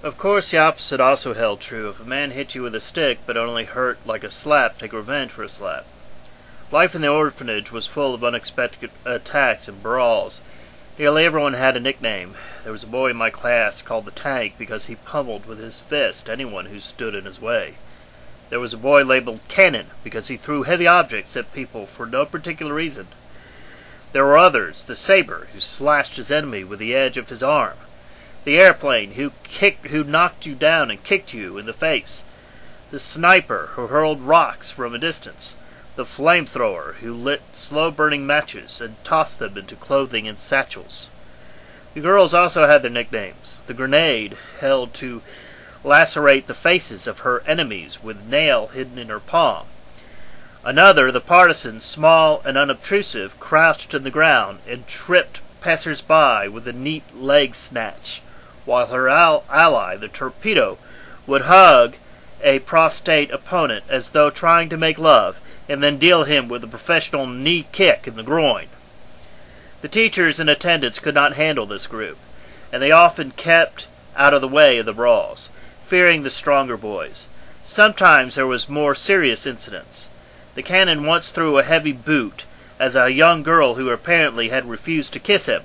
Of course, the opposite also held true. If a man hit you with a stick, but only hurt like a slap, take revenge for a slap. Life in the orphanage was full of unexpected attacks and brawls. Nearly everyone had a nickname. There was a boy in my class called the Tank because he pummeled with his fist anyone who stood in his way. There was a boy labeled Cannon because he threw heavy objects at people for no particular reason. There were others, the Saber, who slashed his enemy with the edge of his arm. The Airplane, who knocked you down and kicked you in the face. The Sniper, who hurled rocks from a distance. The Flamethrower, who lit slow-burning matches and tossed them into clothing and satchels. The girls also had their nicknames. The Grenade, held to lacerate the faces of her enemies with nail hidden in her palm. Another, the Partisan, small and unobtrusive, crouched in the ground and tripped passers-by with a neat leg snatch, while her ally, the Torpedo, would hug a prostrate opponent as though trying to make love, and then deal him with a professional knee kick in the groin. The teachers in attendance could not handle this group, and they often kept out of the way of the brawls, fearing the stronger boys. Sometimes there was more serious incidents. The Cannon once threw a heavy boot at a young girl who apparently had refused to kiss him.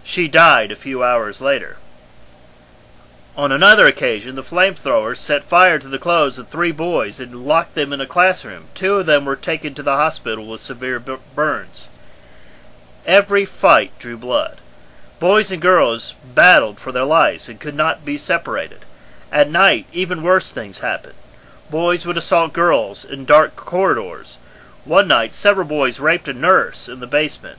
She died a few hours later. On another occasion, the Flamethrower set fire to the clothes of 3 boys and locked them in a classroom. 2 of them were taken to the hospital with severe burns. Every fight drew blood. Boys and girls battled for their lives and could not be separated. At night, even worse things happened. Boys would assault girls in dark corridors. One night, several boys raped a nurse in the basement.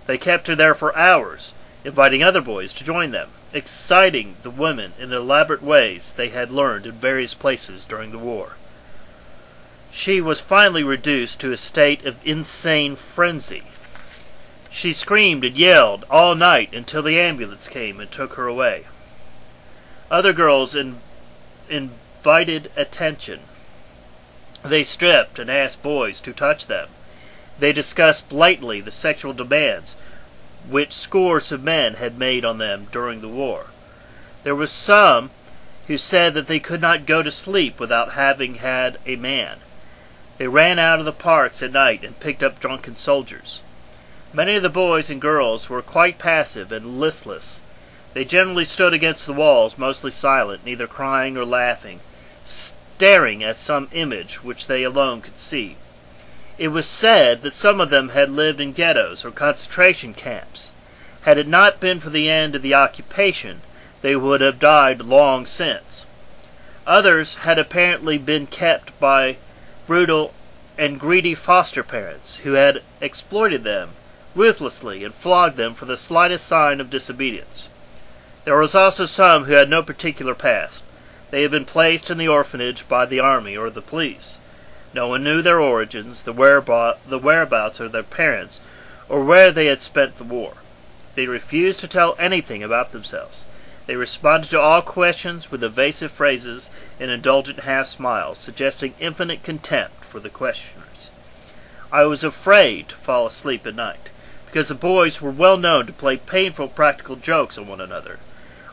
They kept her there for hours, inviting other boys to join them, exciting the women in the elaborate ways they had learned in various places during the war. She was finally reduced to a state of insane frenzy. She screamed and yelled all night until the ambulance came and took her away. Other girls invited attention. They stripped and asked boys to touch them. They discussed blatantly the sexual demands which scores of men had made on them during the war. There were some who said that they could not go to sleep without having had a man. They ran out of the parks at night and picked up drunken soldiers. Many of the boys and girls were quite passive and listless. They generally stood against the walls, mostly silent, neither crying nor laughing, staring at some image which they alone could see. It was said that some of them had lived in ghettos or concentration camps. Had it not been for the end of the occupation, they would have died long since. Others had apparently been kept by brutal and greedy foster parents who had exploited them ruthlessly and flogged them for the slightest sign of disobedience. There was also some who had no particular past. They had been placed in the orphanage by the army or the police. No one knew their origins, the whereabouts of their parents, or where they had spent the war. They refused to tell anything about themselves. They responded to all questions with evasive phrases and indulgent half-smiles, suggesting infinite contempt for the questioners. I was afraid to fall asleep at night, because the boys were well known to play painful practical jokes on one another.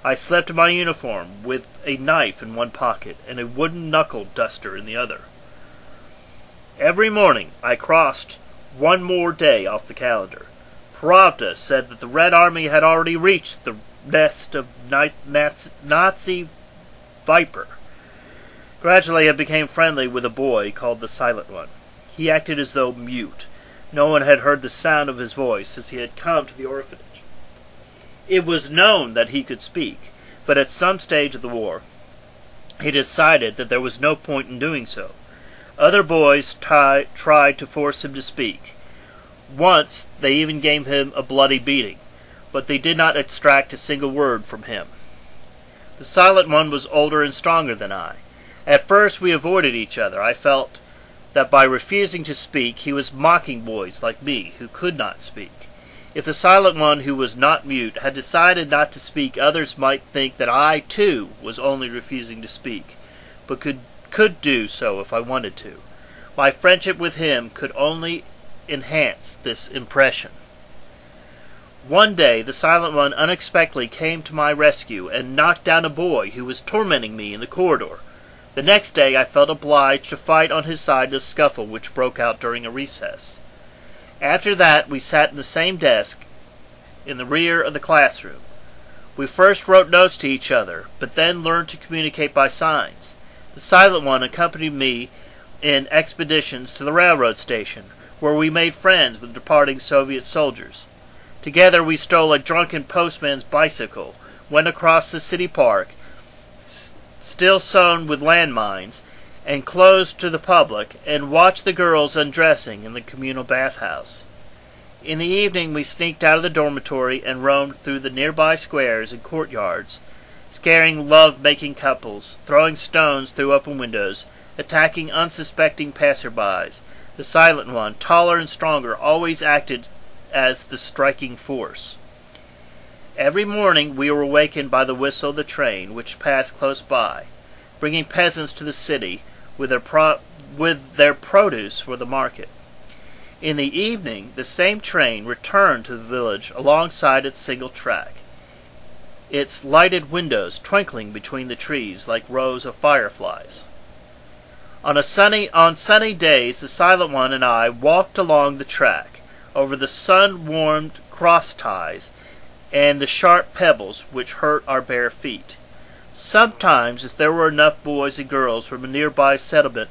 I slept in my uniform with a knife in one pocket and a wooden knuckle duster in the other. Every morning I crossed one more day off the calendar. Pravda said that the Red Army had already reached the nest of Nazi Viper. Gradually I became friendly with a boy called the Silent One. He acted as though mute. No one had heard the sound of his voice since he had come to the orphanage. It was known that he could speak, but at some stage of the war he decided that there was no point in doing so. Other boys tried to force him to speak. Once they even gave him a bloody beating, but they did not extract a single word from him. The Silent One was older and stronger than I. At first we avoided each other. I felt that by refusing to speak he was mocking boys like me who could not speak. If the Silent One, who was not mute, had decided not to speak, others might think that I, too, was only refusing to speak, but could do so if I wanted to. My friendship with him could only enhance this impression. One day the Silent One unexpectedly came to my rescue and knocked down a boy who was tormenting me in the corridor. The next day I felt obliged to fight on his side in a scuffle which broke out during a recess. After that we sat in the same desk in the rear of the classroom. We first wrote notes to each other, but then learned to communicate by signs. The Silent One accompanied me in expeditions to the railroad station, where we made friends with departing Soviet soldiers. Together we stole a drunken postman's bicycle, went across the city park, still sown with landmines, and closed to the public, and watched the girls undressing in the communal bathhouse. In the evening we sneaked out of the dormitory and roamed through the nearby squares and courtyards, scaring love-making couples, throwing stones through open windows, attacking unsuspecting passerbys. The Silent One, taller and stronger, always acted as the striking force. Every morning we were awakened by the whistle of the train, which passed close by, bringing peasants to the city with their produce for the market. In the evening, the same train returned to the village alongside its single track, its lighted windows twinkling between the trees like rows of fireflies. On sunny days, the Silent One and I walked along the track, over the sun-warmed cross ties and the sharp pebbles which hurt our bare feet. Sometimes, if there were enough boys and girls from a nearby settlement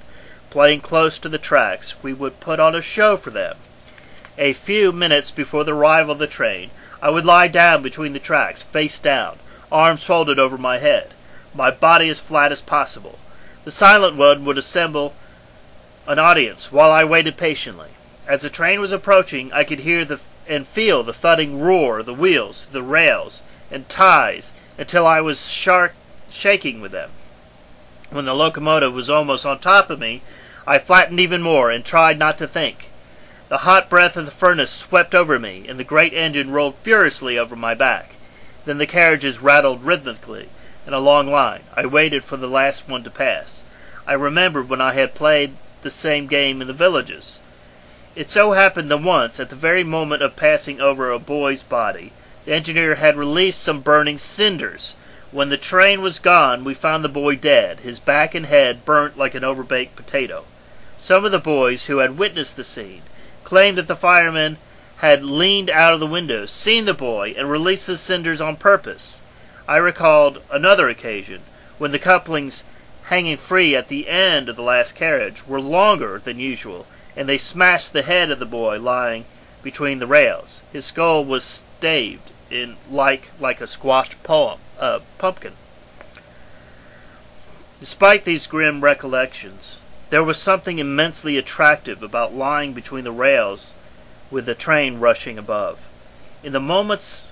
playing close to the tracks, we would put on a show for them. A few minutes before the arrival of the train, I would lie down between the tracks, face down, arms folded over my head, my body as flat as possible. The Silent One would assemble an audience while I waited patiently. As the train was approaching, I could hear and feel the thudding roar of the wheels, the rails, and ties, until I was shaking with them. When the locomotive was almost on top of me, I flattened even more and tried not to think. The hot breath of the furnace swept over me, and the great engine rolled furiously over my back. Then the carriages rattled rhythmically in a long line. I waited for the last one to pass. I remembered when I had played the same game in the villages. It so happened that once, at the very moment of passing over a boy's body, the engineer had released some burning cinders. When the train was gone, we found the boy dead, his back and head burnt like an overbaked potato. Some of the boys who had witnessed the scene claimed that the firemen had leaned out of the windows, seen the boy, and released the cinders on purpose. I recalled another occasion when the couplings hanging free at the end of the last carriage were longer than usual, and they smashed the head of the boy lying between the rails. His skull was staved in like a squashed pumpkin. Despite these grim recollections, there was something immensely attractive about lying between the rails with the train rushing above. In the moments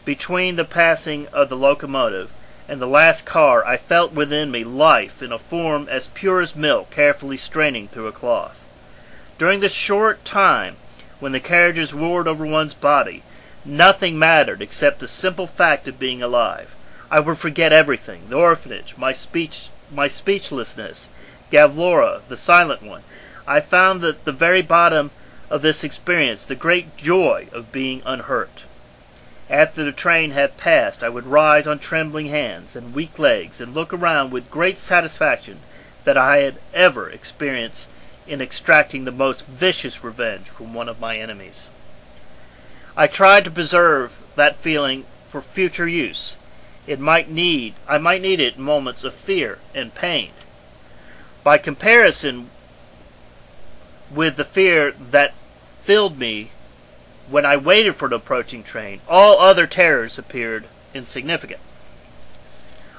between the passing of the locomotive and the last car, I felt within me life in a form as pure as milk carefully straining through a cloth. During the short time when the carriages roared over one's body, nothing mattered except the simple fact of being alive. I would forget everything, the orphanage, my speechlessness, Gavlora, the Silent One. I found at the very bottom of this experience the great joy of being unhurt. After the train had passed, I would rise on trembling hands and weak legs and look around with great satisfaction that I had ever experienced in extracting the most vicious revenge from one of my enemies. I tried to preserve that feeling for future use. I might need it in moments of fear and pain. By comparison with the fear that filled me when I waited for the approaching train, all other terrors appeared insignificant.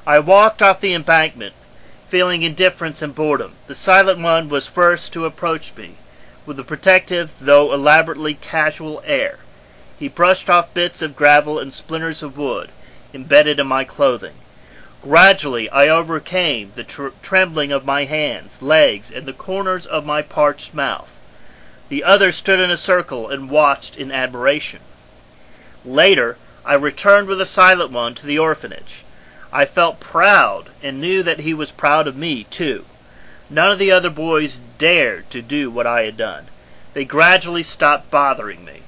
I walked off the embankment, feeling indifference and boredom. The Silent One was first to approach me, with a protective, though elaborately casual air. He brushed off bits of gravel and splinters of wood embedded in my clothing. Gradually I overcame the trembling of my hands, legs, and the corners of my parched mouth. The others stood in a circle and watched in admiration. Later, I returned with the Silent One to the orphanage. I felt proud and knew that he was proud of me, too. None of the other boys dared to do what I had done. They gradually stopped bothering me.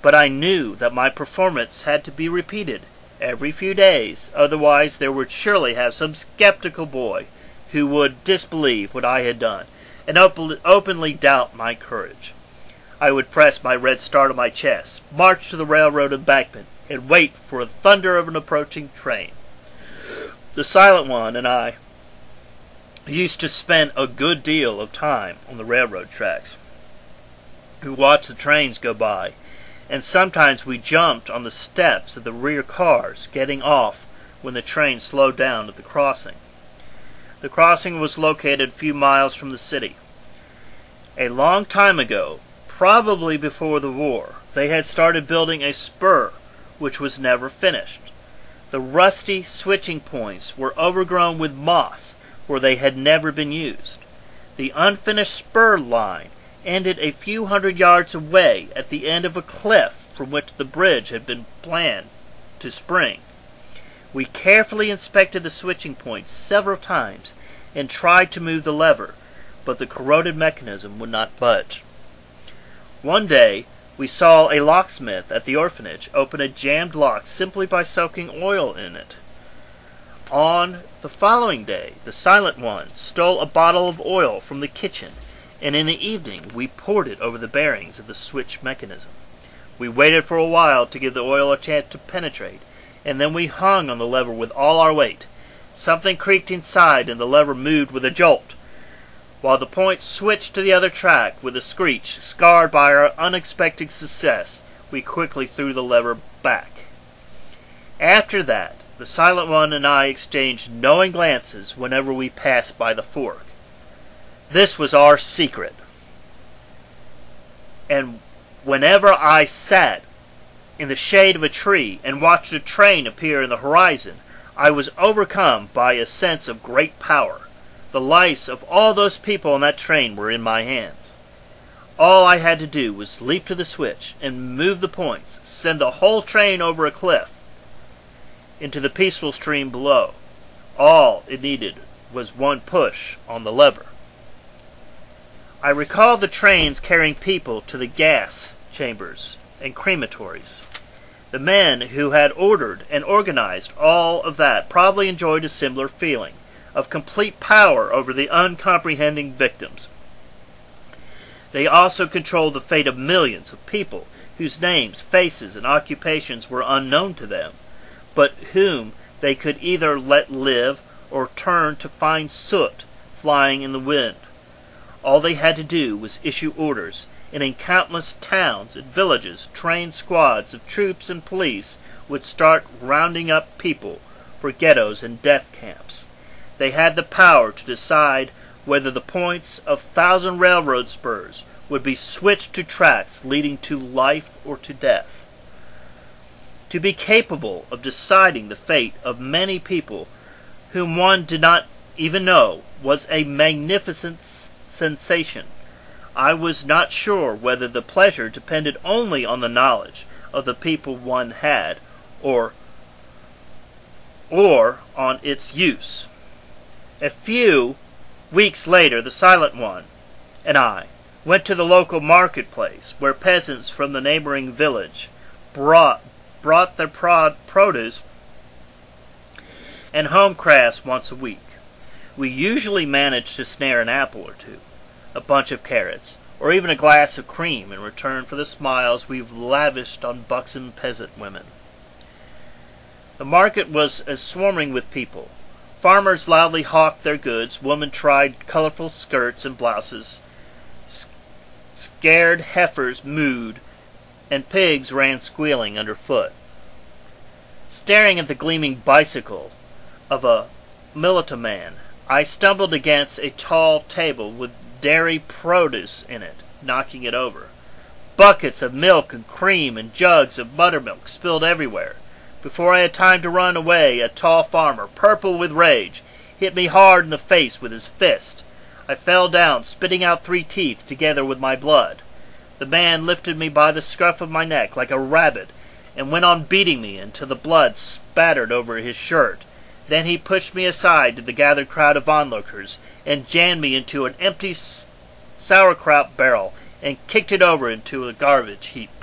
but I knew that my performance had to be repeated every few days, otherwise there would surely have some skeptical boy who would disbelieve what I had done, and openly doubt my courage. I would press my red star to my chest, march to the railroad embankment, and wait for the thunder of an approaching train. The Silent One and I used to spend a good deal of time on the railroad tracks. We watched the trains go by, and sometimes we jumped on the steps of the rear cars, getting off when the train slowed down at the crossing. The crossing was located a few miles from the city. A long time ago, probably before the war, they had started building a spur which was never finished. The rusty switching points were overgrown with moss where they had never been used. The unfinished spur line ended a few hundred yards away at the end of a cliff from which the bridge had been planned to spring. We carefully inspected the switching points several times and tried to move the lever, but the corroded mechanism would not budge. One day, we saw a locksmith at the orphanage open a jammed lock simply by soaking oil in it. On the following day, the Silent One stole a bottle of oil from the kitchen, and in the evening we poured it over the bearings of the switch mechanism. We waited for a while to give the oil a chance to penetrate, and then we hung on the lever with all our weight. Something creaked inside, and the lever moved with a jolt, while the point switched to the other track with a screech. Scarred by our unexpected success, we quickly threw the lever back. After that, the Silent One and I exchanged knowing glances whenever we passed by the fork. This was our secret. And whenever I sat in the shade of a tree and watched a train appear in the horizon, I was overcome by a sense of great power. The lives of all those people on that train were in my hands. All I had to do was leap to the switch and move the points, send the whole train over a cliff into the peaceful stream below. All it needed was one push on the lever. I recall the trains carrying people to the gas chambers and crematories. The men who had ordered and organized all of that probably enjoyed a similar feeling of complete power over the uncomprehending victims. They also controlled the fate of millions of people whose names, faces, and occupations were unknown to them, but whom they could either let live or turn to fine soot flying in the wind. All they had to do was issue orders, and in countless towns and villages, trained squads of troops and police would start rounding up people for ghettos and death camps. They had the power to decide whether the points of 1,000 railroad spurs would be switched to tracks leading to life or to death. To be capable of deciding the fate of many people whom one did not even know was a magnificent sensation. I was not sure whether the pleasure depended only on the knowledge of the people one had, or on its use. A few weeks later, the Silent One and I went to the local marketplace, where peasants from the neighboring village brought their produce and home crafts once a week. We usually managed to snare an apple or two, a bunch of carrots, or even a glass of cream in return for the smiles we've lavished on buxom peasant women. The market was as swarming with people. Farmers loudly hawked their goods, women tried colorful skirts and blouses, scared heifers mooed, and pigs ran squealing underfoot. Staring at the gleaming bicycle of a militiaman, I stumbled against a tall table with dairy produce in it, knocking it over. Buckets of milk and cream and jugs of buttermilk spilled everywhere. Before I had time to run away, a tall farmer, purple with rage, hit me hard in the face with his fist. I fell down, spitting out 3 teeth together with my blood. The man lifted me by the scruff of my neck like a rabbit, and went on beating me until the blood spattered over his shirt. Then he pushed me aside to the gathered crowd of onlookers, and jammed me into an empty sauerkraut barrel, and kicked it over into a garbage heap.